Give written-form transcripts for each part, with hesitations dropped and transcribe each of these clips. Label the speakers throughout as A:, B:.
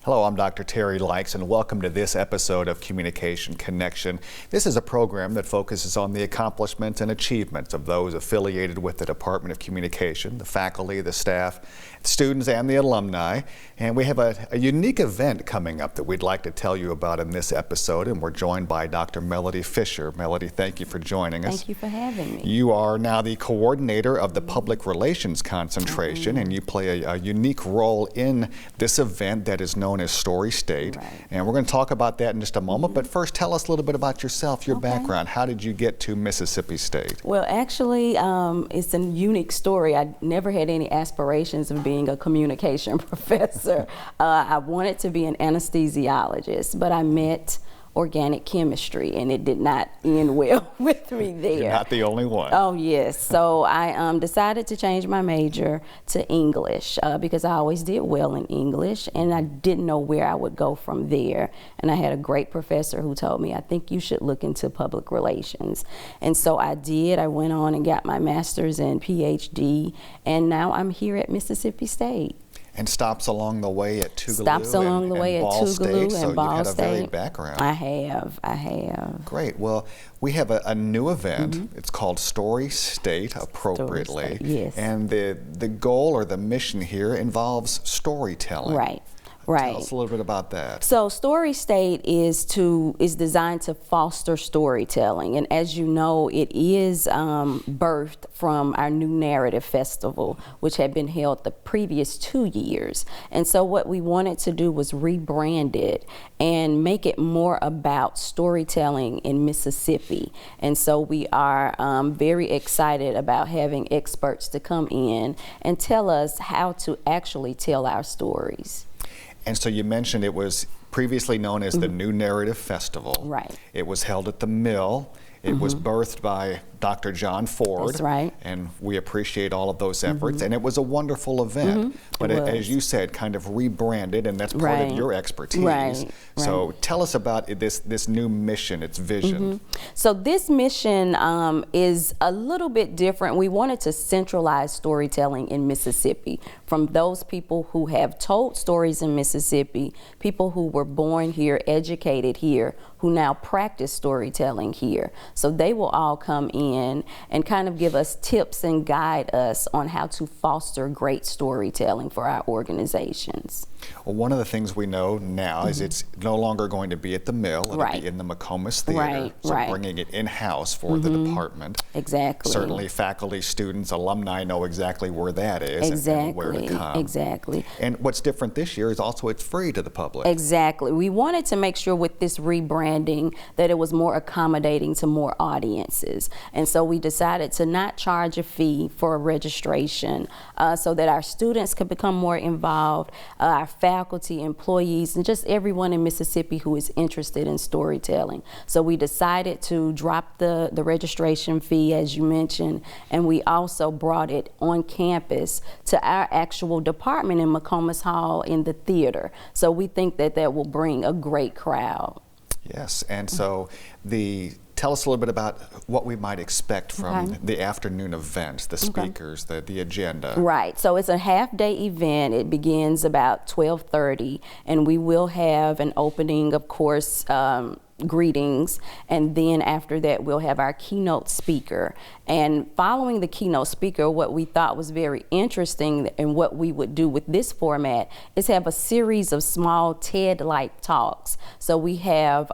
A: Hello, I'm Dr. Terry Likes, and welcome to this episode of Communication Connection. This is a program that focuses on the accomplishments and achievements of those affiliated with the Department of Communication, the faculty, the staff, students, and the alumni. And we have a unique event coming up that we'd like to tell you about in this episode, and we're joined by Dr. Melody Fisher. Melody, thank you for joining us.
B: Thank you for having me.
A: You are now the coordinator of the Public Relations Concentration, and you play a unique role in this event that is known as Story State.
B: Right.
A: And we're going to talk about that in just a moment, but first tell us a little bit about yourself, your
B: Okay.
A: background. How did you get to Mississippi State?
B: Well, actually, it's a unique story. I never had any aspirations of being a communication professor. I wanted to be an anesthesiologist, but I met organic chemistry, and it did not end well with me there.
A: You're not the only one.
B: Oh, yes. So I decided to change my major to English because I always did well in English, and I didn't know where I would go from there. And I had a great professor who told me, I think you should look into public relations. And so I did. I went on and got my master's and PhD, and now I'm here at Mississippi State.
A: And stops along the way at Tougaloo
B: Stops along the way at
A: Ball
B: Tougaloo
A: State, so
B: and Ball
A: you've had a varied
B: State.
A: background.
B: I have.
A: Great. Well, we have a new event. It's called Story State, appropriately.
B: State, yes.
A: And the goal or the mission here involves storytelling.
B: Right.
A: Tell us a little bit about that.
B: So Story State is designed to foster storytelling, and as you know, it is birthed from our New Narrative Festival, which had been held the previous 2 years. And so what we wanted to do was rebrand it and make it more about storytelling in Mississippi. And so we are very excited about having experts to come in and tell us how to actually tell our stories.
A: And so you mentioned it was previously known as the New Narrative Festival.
B: Right.
A: It was held at the Mill. It was birthed by Dr. John Ford.
B: That's right.
A: And we appreciate all of those efforts. And it was a wonderful event. But as you said, kind of rebranded, and that's part of your expertise.
B: Right.
A: So tell us about this new mission, its vision.
B: So this mission is a little bit different. We wanted to centralize storytelling in Mississippi from those people who have told stories in Mississippi, people who were born here, educated here, who now practice storytelling here. So they will all come in and kind of give us tips and guide us on how to foster great storytelling for our organizations.
A: Well, one of the things we know now is it's no longer going to be at the Mill. It'll be in the McComas Theater. So bringing it in-house for the department.
B: Exactly.
A: Certainly faculty, students, alumni know exactly where that is and where to come.
B: Exactly.
A: And what's different this year is also it's free to the public.
B: Exactly. We wanted to make sure with this rebranding that it was more accommodating to more audiences. And so we decided to not charge a fee for a registration so that our students could become more involved, our faculty, employees, and just everyone in Mississippi who is interested in storytelling. So we decided to drop the registration fee, as you mentioned, and we also brought it on campus to our actual department in McComas Hall in the theater. So we think that will bring a great crowd.
A: Yes, and so tell us a little bit about what we might expect from the afternoon events, the speakers, the agenda.
B: Right, so it's a half-day event. It begins about 12:30, and we will have an opening, of course, greetings, and then after that we'll have our keynote speaker. And following the keynote speaker, what we thought was very interesting and what we would do with this format is have a series of small TED-like talks. So we have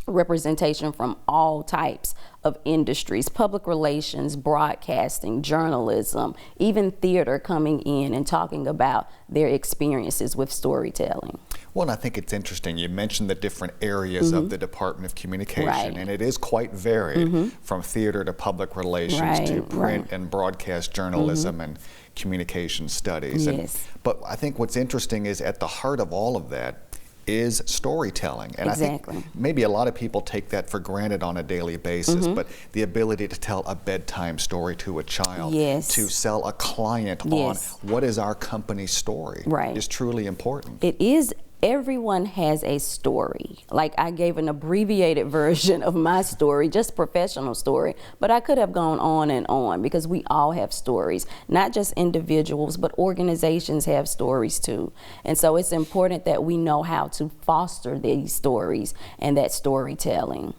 B: representation from all types of industries, public relations, broadcasting, journalism, even theater coming in and talking about their experiences with storytelling.
A: Well, and I think it's interesting. You mentioned the different areas of the Department of Communication, and it is quite varied from theater to public relations to print and broadcast journalism and communication studies. But I think what's interesting is at the heart of all of that is storytelling. And I think maybe a lot of people take that for granted on a daily basis, but the ability to tell a bedtime story to a child, to sell a client on what is our company's story is truly important.
B: It is Everyone has a story. Like, I gave an abbreviated version of my story, just professional story, but I could have gone on and on because we all have stories, not just individuals, but organizations have stories too. And so it's important that we know how to foster these stories and that storytelling.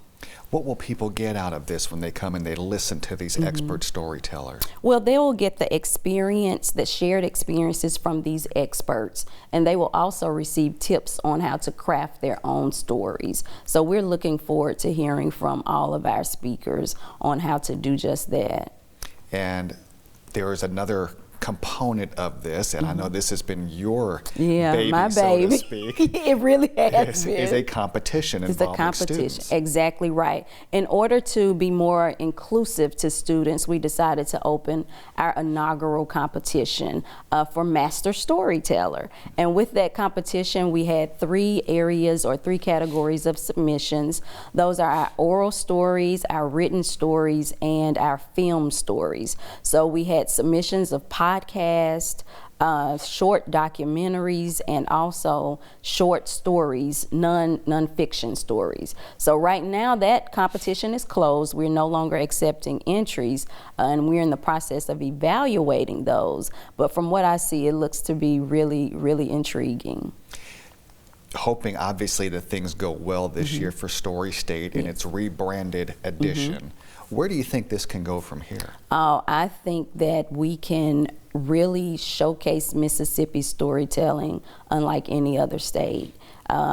A: What will people get out of this when they come and they listen to these expert storytellers?
B: Well, they will get the experience, the shared experiences from these experts, and they will also receive tips on how to craft their own stories. So we're looking forward to hearing from all of our speakers on how to do just that.
A: And there is another component of this, and I know this has been your baby,
B: my baby.
A: so to speak.
B: It really has been.
A: Is a competition involving
B: It's a competition,
A: students.
B: exactly right. In order to be more inclusive to students, we decided to open our inaugural competition for Master Storyteller. And with that competition, we had 3 areas or 3 categories of submissions. Those are our oral stories, our written stories, and our film stories. So we had submissions of podcast, short documentaries, and also short stories, non-fiction stories. So right now that competition is closed. We're no longer accepting entries, and we're in the process of evaluating those. But from what I see, it looks to be really, really intriguing.
A: Hoping obviously that things go well this year for Story State in its rebranded edition. Where do you think this can go from here?
B: Oh, I think that we can really showcase Mississippi storytelling unlike any other state.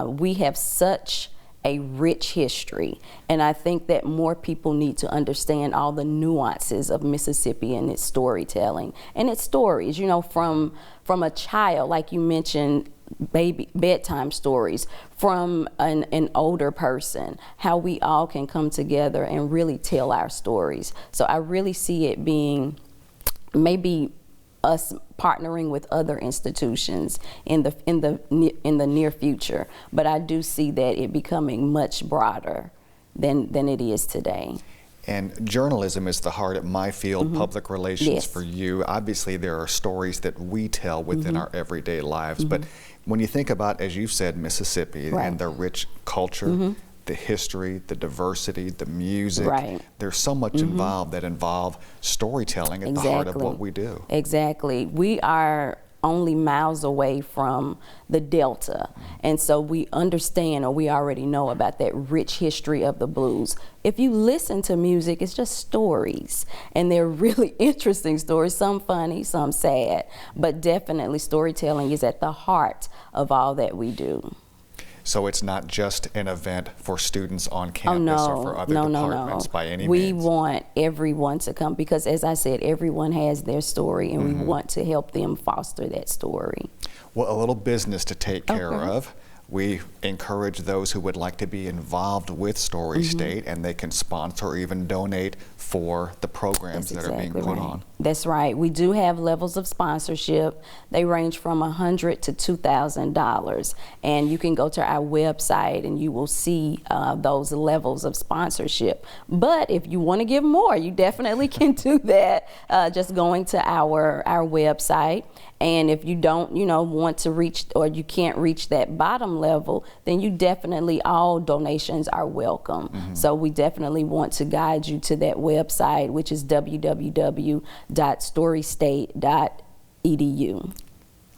B: We have such a rich history, and I think that more people need to understand all the nuances of Mississippi and its storytelling and its stories. You know, from a child, like you mentioned, bedtime stories, from an older person, how we all can come together and really tell our stories. So I really see it being maybe us partnering with other institutions in the near future, but I do see that it becoming much broader than it is today.
A: And journalism is the heart of my field, public relations for you. Obviously, there are stories that we tell within our everyday lives, but when you think about, as you've said, Mississippi and the rich culture, the history, the diversity, the music, there's so much involved that involve storytelling at the heart of what we do.
B: Exactly. We are only miles away from the Delta, and so we understand, or we already know about that rich history of the blues. If you listen to music, it's just stories, and they're really interesting stories, some funny, some sad, but definitely storytelling is at the heart of all that we do.
A: So it's not just an event for students on campus or for other departments by any means?
B: We want everyone to come because, as I said, everyone has their story, and we want to help them foster that story.
A: Well, a little business to take care of. We encourage those who would like to be involved with Story State, and they can sponsor or even donate for the programs that are being put on.
B: That's right. We do have levels of sponsorship. They range from $100 to $2,000, and you can go to our website and you will see those levels of sponsorship. But if you want to give more, you definitely can do that just going to our website. And if you don't, want to reach, or you can't reach that bottom level, then you definitely, all donations are welcome. So we definitely want to guide you to that website, which is www.storystate.edu.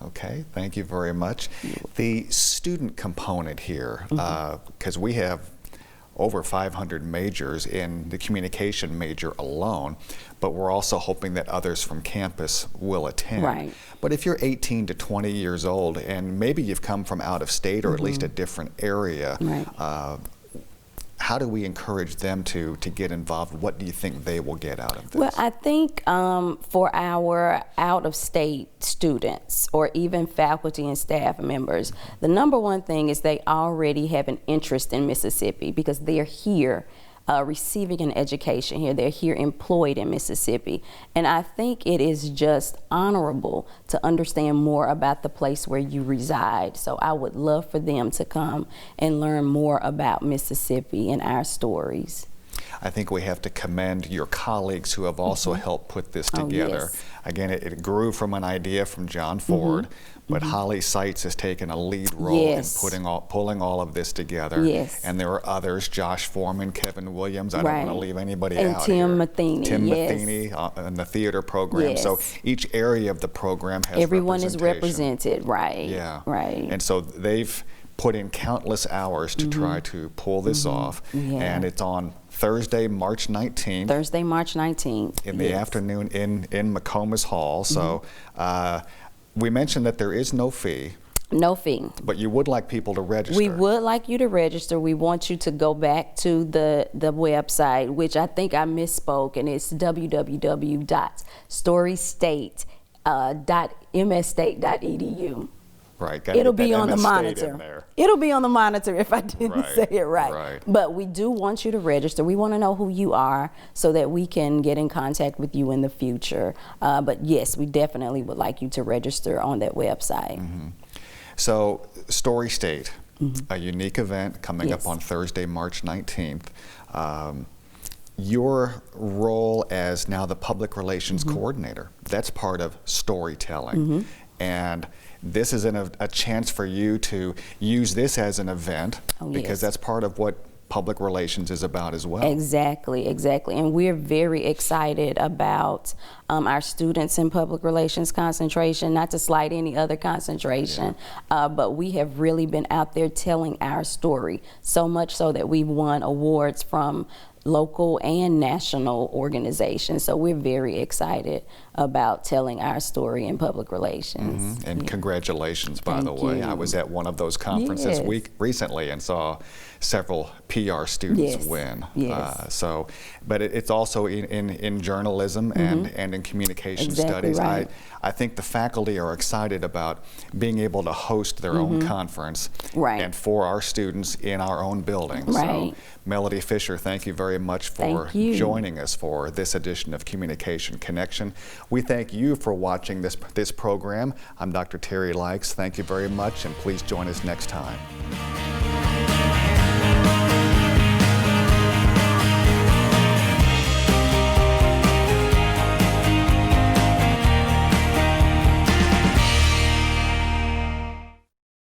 A: Okay, thank you very much. The student component here, because we have over 500 majors in the communication major alone, but we're also hoping that others from campus will attend. But if you're 18 to 20 years old and maybe you've come from out of state or at least a different area, how do we encourage them to get involved? What do you think they will get out of this?
B: Well, I think for our out-of-state students or even faculty and staff members, the number one thing is they already have an interest in Mississippi because they're here receiving an education here. They're here employed in Mississippi. And I think it is just honorable to understand more about the place where you reside. So I would love for them to come and learn more about Mississippi and our stories.
A: I think we have to commend your colleagues who have also helped put this together. again, it grew from an idea from John Ford, but Holly Seitz has taken a lead role
B: Yes.
A: in pulling all of this together.
B: Yes.
A: And there are others, Josh Foreman, Kevin Williams, I don't
B: Right.
A: want to leave anybody
B: And
A: out
B: Tim
A: here.
B: Matheny,
A: Tim
B: yes.
A: Matheny in the theater program. So
B: Yes.
A: each area of the program has
B: Everyone is
A: representation.
B: represented, right?
A: Yeah.
B: Right.
A: And so they've put in countless hours to try to pull this off.
B: Yeah.
A: And it's on Thursday, March 19th.
B: Thursday, March 19th.
A: In the
B: Yes.
A: afternoon in McComas Hall. So we mentioned that there is no fee,
B: No fee.
A: but you would like people to register.
B: We would like you to register. We want you to go back to the website, which I think I misspoke, and it's www.storystate.msstate.edu.
A: Right. Gotta
B: It'll
A: get that
B: be on the
A: MS State in
B: monitor.
A: there.
B: It'll be on the monitor if I didn't
A: Right,
B: say it right.
A: right.
B: But we do want you to register. We want to know who you are so that we can get in contact with you in the future. But yes, we definitely would like you to register on that website.
A: So, Story State, a unique event coming
B: Yes.
A: up on Thursday, March 19th. Your role as now the public relations coordinator, that's part of storytelling. And this is a chance for you to use this as an event
B: Oh,
A: because
B: yes.
A: that's part of what public relations is about as well.
B: Exactly, exactly. And we're very excited about our students in public relations concentration, not to slight any other concentration, but we have really been out there telling our story, so much so that we've won awards from local and national organizations. So we're very excited about telling our story in public relations.
A: And congratulations, by the
B: Thank
A: way.
B: you.
A: I was at one of those conferences
B: Yes.
A: recently and saw several PR students
B: Yes.
A: win.
B: Yes.
A: But it's also in journalism and in communication
B: Exactly
A: studies.
B: right.
A: I think the faculty are excited about being able to host their own conference
B: Right.
A: and for our students in our own building.
B: Right.
A: So, Melody Fisher, thank you very much for
B: Thank you.
A: joining us for this edition of Communication Connection. We thank you for watching this program. I'm Dr. Terry Likes. Thank you very much, and please join us next time.